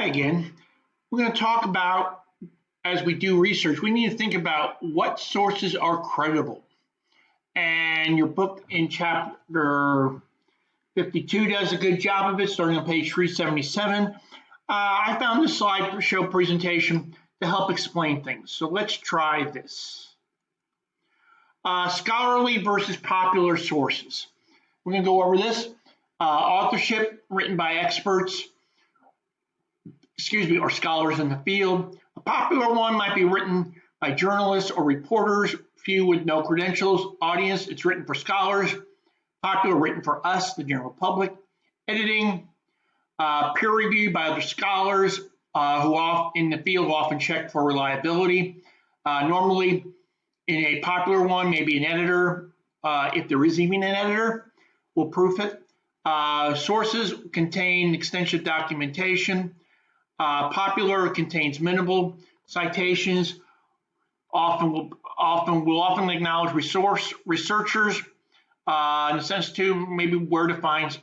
again. We're going to talk about, as we do research, we need to think about what sources are credible. And your book in chapter 52 does a good job of it, starting on page 377. I found this slideshow presentation to help explain things. So let's try this. Scholarly versus popular sources. We're going to go over this. Authorship written by experts, or scholars in the field. A popular one might be written by journalists or reporters, few with no credentials. Audience, it's written for scholars. Popular, written for us, the general public. Editing, peer review by other scholars who in the field often check for reliability. Normally, in a popular one, maybe an editor, if there is even an editor, will proof it. Sources contain extensive documentation. Popular contains minimal citations. Will often acknowledge researchers in a sense to maybe where to find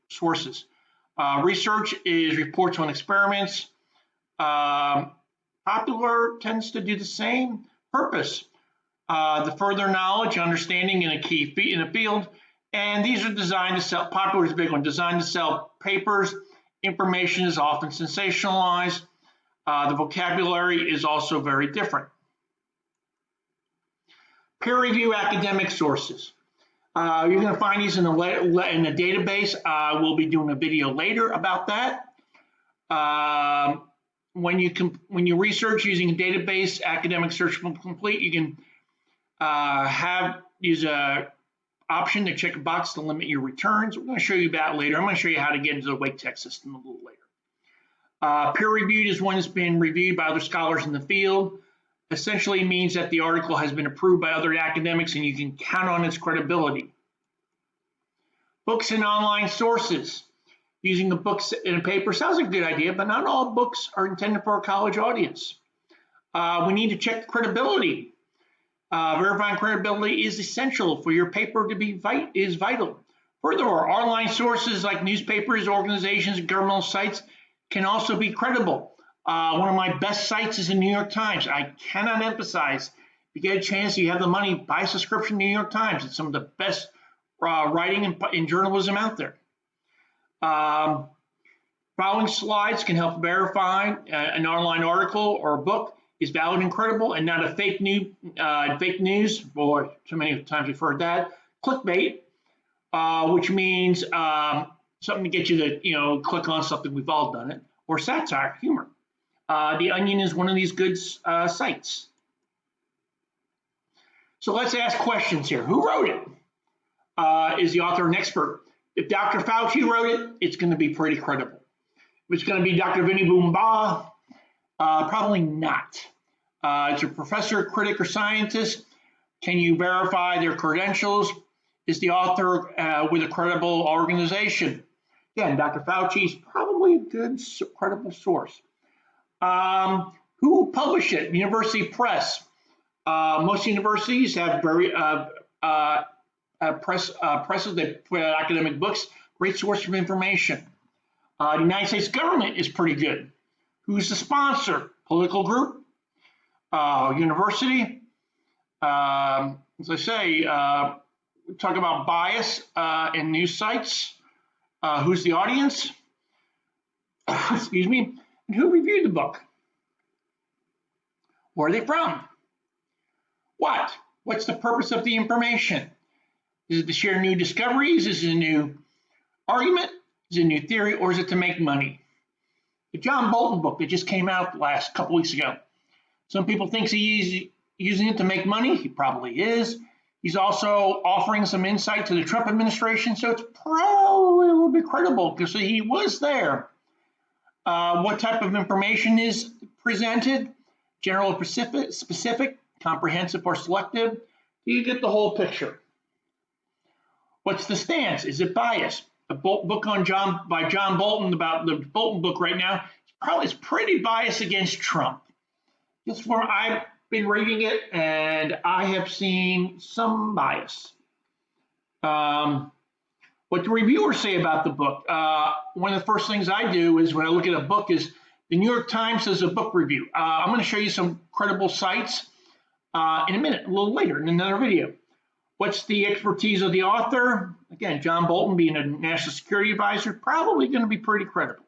sources. Research is reports on experiments. Popular tends to do the same. Purpose, the further knowledge, understanding in a field, and these are designed to sell. Popular is a big one, designed to sell papers. Information is often sensationalized. The vocabulary is also very different. Peer review academic sources. You're going to find these in the database. We'll be doing a video later about that. When you research using a database, Academic Search Complete, you can use a option to check a box to limit your returns. We're going to show you that later. I'm going to show you how to get into the Wake Tech system a little later. Peer-reviewed is one that's been reviewed by other scholars in the field. Essentially means that the article has been approved by other academics and you can count on its credibility. Books and online sources. Using the books in a paper sounds like a good idea, but not all books are intended for a college audience. We need to check the credibility. Verifying credibility is essential for your paper to be vital. Furthermore, online sources like newspapers, organizations, and governmental sites can also be credible. One of my best sites is the New York Times. I cannot emphasize, if you get a chance, you have the money, buy a subscription to the New York Times. It's some of the best writing in journalism out there. Following slides can help verify an online article or a book is valid and credible and not a fake news, or too many times we've heard that. Clickbait, which means something to get you to click on something, we've all done it, or satire, humor. The Onion is one of these good sites. So let's ask questions here. Who wrote it? Is the author an expert? If Dr. Fauci wrote it, it's going to be pretty credible. If it's going to be Dr. Vinny Boomba, probably not. It's a professor, critic, or scientist. Can you verify their credentials? Is the author with a credible organization? Again, Dr. Fauci is probably a good, credible source. Who published it? University Press. Most universities have very presses that put out academic books. Great source of information. The United States government is pretty good. Who's the sponsor? Political group, university. As I say, we talk about bias in news sites. Who's the audience? Excuse me. And who reviewed the book? Where are they from? What? What's the purpose of the information? Is it to share new discoveries? Is it a new argument? Is it a new theory? Or is it to make money? The John Bolton book that just came out the last couple weeks ago. Some people think he's using it to make money. He probably is. He's also offering some insight to the Trump administration, so it's probably a little bit credible because he was there. What type of information is presented? General or specific, comprehensive or selective? You get the whole picture. What's the stance? Is it biased? The book by John Bolton about the Bolton book right now is pretty biased against Trump. Just where I've been reading it, and I have seen some bias. What the reviewers say about the book. One of the first things I do is when I look at a book is the New York Times does a book review. I'm going to show you some credible sites in a minute, a little later in another video. What's the expertise of the author? Again, John Bolton being a national security advisor, probably going to be pretty credible.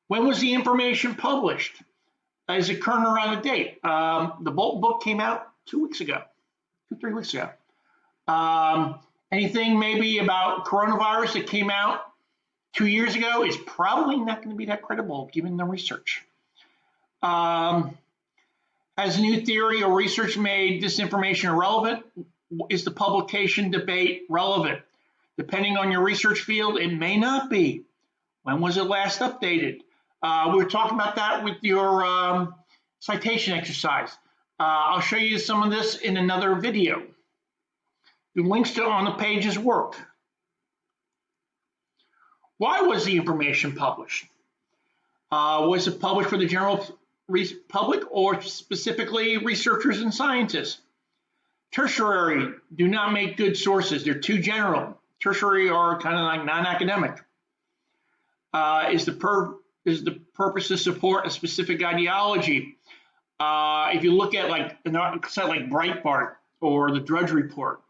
When was the information published? Is it current or out of date? The Bolton book came out 2 weeks ago, 3 weeks ago. Anything maybe about coronavirus that came out 2 years ago is probably not going to be that credible given the research. Has a new theory or research made this information irrelevant? Is the publication debate relevant? Depending on your research field, it may not be. When was it last updated? We were talking about that with your citation exercise. I'll show you some of this in another video. The links to on the pages work. Why was the information published? Was it published for the general public or specifically researchers and scientists? Tertiary do not make good sources. They're too general. Tertiary are kind of like non-academic. Is the purpose to support a specific ideology? If you look at like a site like Breitbart or the Drudge Report,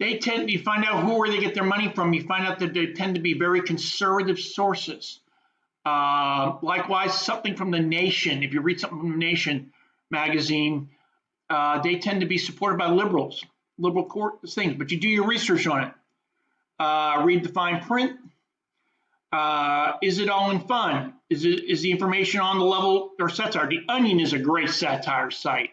they tend to find out where they get their money from. You find out that they tend to be very conservative sources. Likewise, something from The Nation. If you read something from The Nation magazine, they tend to be supported by liberal court things. But you do your research on it. Read the fine print. Is it all in fun? Is the information on the level or satire? The Onion is a great satire site.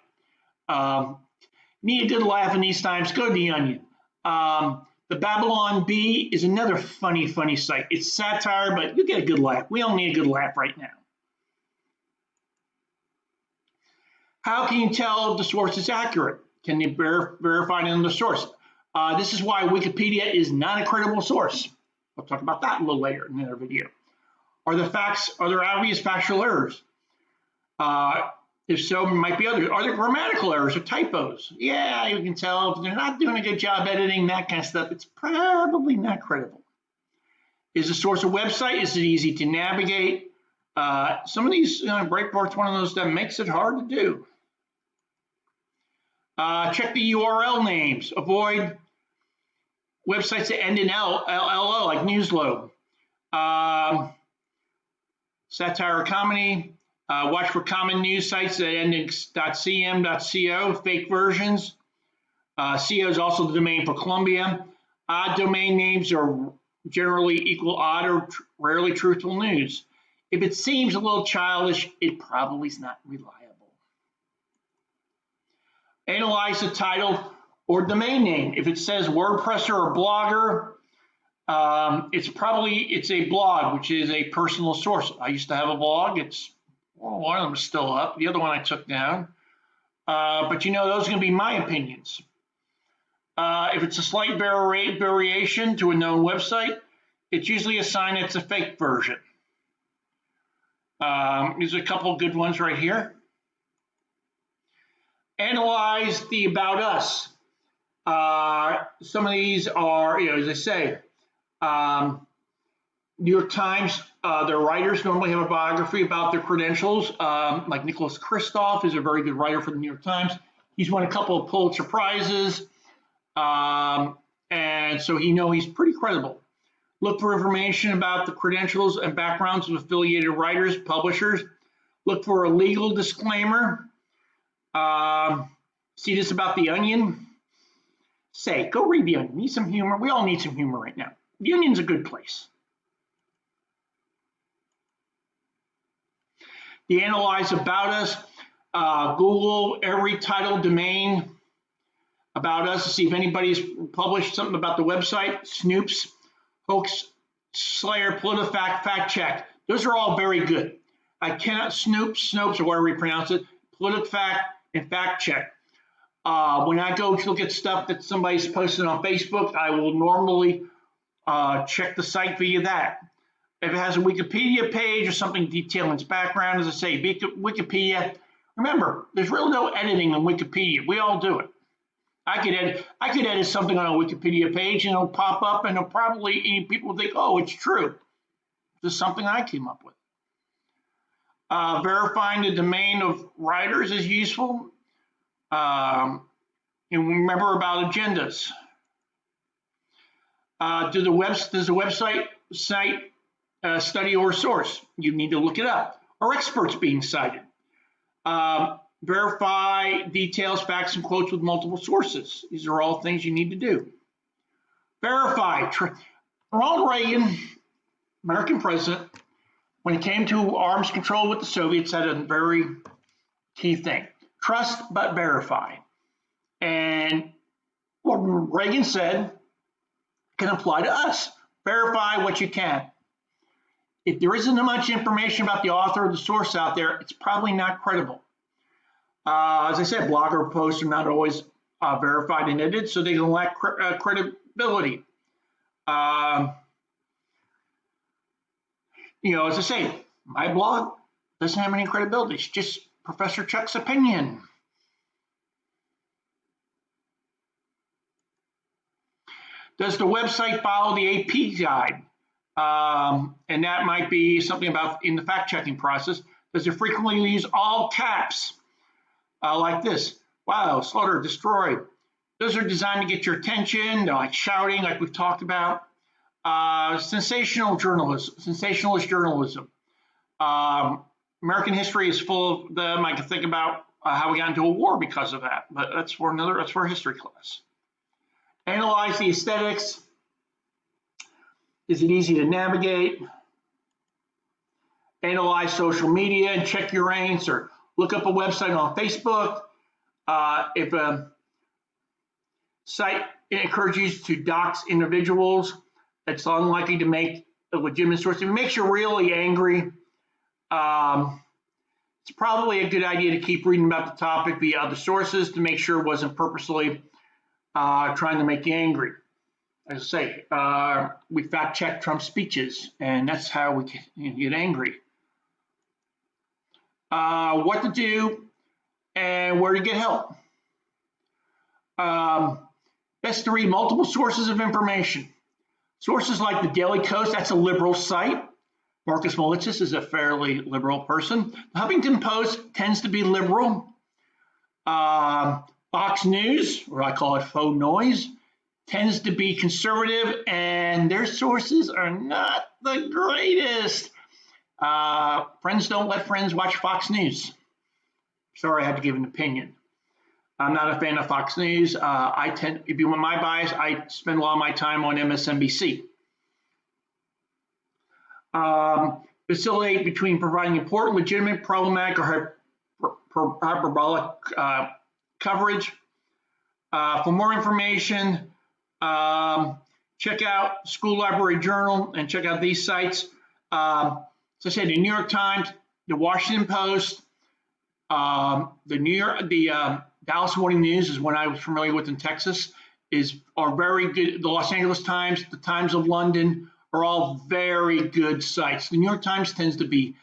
Need a good laugh in these times, go to The Onion. The Babylon Bee is another funny site. It's satire, but you get a good laugh. We all need a good laugh right now. How can you tell if the source is accurate? Can you verify it in the source? This is why Wikipedia is not a credible source. We'll talk about that a little later in another video. Are there obvious factual errors? If so, there might be others. Are there grammatical errors or typos? Yeah, you can tell if they're not doing a good job editing, that kind of stuff. It's probably not credible. Is the source a website? Is it easy to navigate? Some of these, Breitbart's one of those that makes it hard to do. Check the URL names. Avoid websites that end in LLO, like Newslo. Satire or comedy. Watch for common news sites that end in .cm, .co, fake versions. .co is also the domain for Columbia. Odd domain names are generally equal odd or rarely truthful news. If it seems a little childish, it probably is not reliable. Analyze the title or domain name. If it says WordPresser or Blogger, it's a blog, which is a personal source. I used to have a blog. One of them is still up. The other one I took down. But those are going to be my opinions. If it's a slight variation to a known website, it's usually a sign it's a fake version. There's a couple good ones right here. Analyze the About Us. Some of these are, as I say, New York Times, their writers normally have a biography about their credentials. Like Nicholas Kristof is a very good writer for the New York Times. He's won a couple of Pulitzer Prizes, and so he's pretty credible. Look for information about the credentials and backgrounds of affiliated writers, publishers. Look for a legal disclaimer. See this about The Onion. Go read The Onion. Need some humor. We all need some humor right now. The Onion's a good place. The Analyze About Us. Google every title, domain, About Us to see if anybody's published something about the website. Snoops, Hoax Slayer, PolitiFact, Fact Check. Those are all very good. I cannot Snoops, or whatever we pronounce it, PolitiFact, and Fact Check. When I go to look at stuff that somebody's posted on Facebook, I will normally check the site via that. If it has a Wikipedia page or something detailing its background, as I say, Wikipedia, remember, there's really no editing on Wikipedia. We all do it. I could edit something on a Wikipedia page and it'll pop up and it'll probably people will think, oh, it's true. This is something I came up with. Verifying the domain of writers is useful. And remember about agendas. Does the website cite study or source? You need to look it up. Are experts being cited? Verify details, facts, and quotes with multiple sources. These are all things you need to do. Verify. Ronald Reagan, American president, when it came to arms control with the Soviets, had a very key thing. Trust but verify. And what Reagan said can apply to us. Verify what you can. If there isn't much information about the author or the source out there, it's probably not credible. As I said, blogger posts are not always verified and edited, so they can lack credibility. As I say, my blog doesn't have any credibility. It's just Professor Chuck's opinion. Does the website follow the AP guide? And that might be something about in the fact-checking process. Does it frequently use all caps like this? Wow, slaughter, destroy. Those are designed to get your attention. They're like shouting, like we've talked about. Sensationalist journalism. American history is full of them. I can think about how we got into a war because of that, but that's for a history class. Analyze the aesthetics. Is it easy to navigate? Analyze social media and check your answer. Look up a website on Facebook. If a site encourages you to dox individuals, it's unlikely to make a legitimate source. If it makes you really angry, it's probably a good idea to keep reading about the topic via other sources to make sure it wasn't purposely trying to make you angry. As I say, we fact check Trump's speeches, and that's how we get angry. What to do and where to get help. Best to read multiple sources of information. Sources like the Daily Kos, that's a liberal site. Marcus Malichis is a fairly liberal person. The Huffington Post tends to be liberal. Fox News, or I call it faux noise, tends to be conservative, and their sources are not the greatest. Friends don't let friends watch Fox News. Sorry, I had to give an opinion. I'm not a fan of Fox News. If you want my bias, I spend a lot of my time on MSNBC. Facilitate between providing important, legitimate, problematic, or hyperbolic coverage. For more information, check out School Library Journal and check out these sites. As I said, the New York Times, the Washington Post, the Dallas Morning News is one I was familiar with in Texas, are very good. The Los Angeles Times, the Times of London are all very good sites. The New York Times tends to be,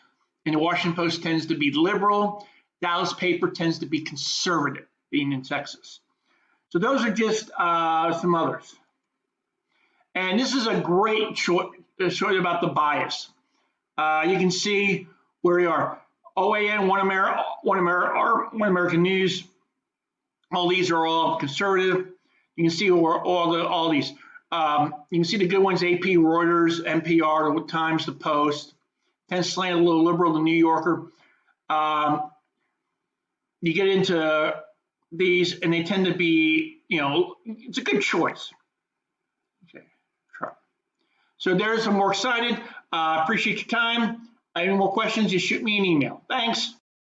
and the Washington Post tends to be liberal. Dallas paper tends to be conservative, being in Texas. So those are just some others. And this is a great short about the bias. You can see where we are. OAN, One American News. All these are all conservative. You can see all these. You can see the good ones: AP, Reuters, NPR, The Times, The Post. Tends to slant a little liberal, The New Yorker. You get into these, and they tend to be, it's a good choice. Okay, try. So there's some more excited. Appreciate your time. Any more questions, just shoot me an email. Thanks.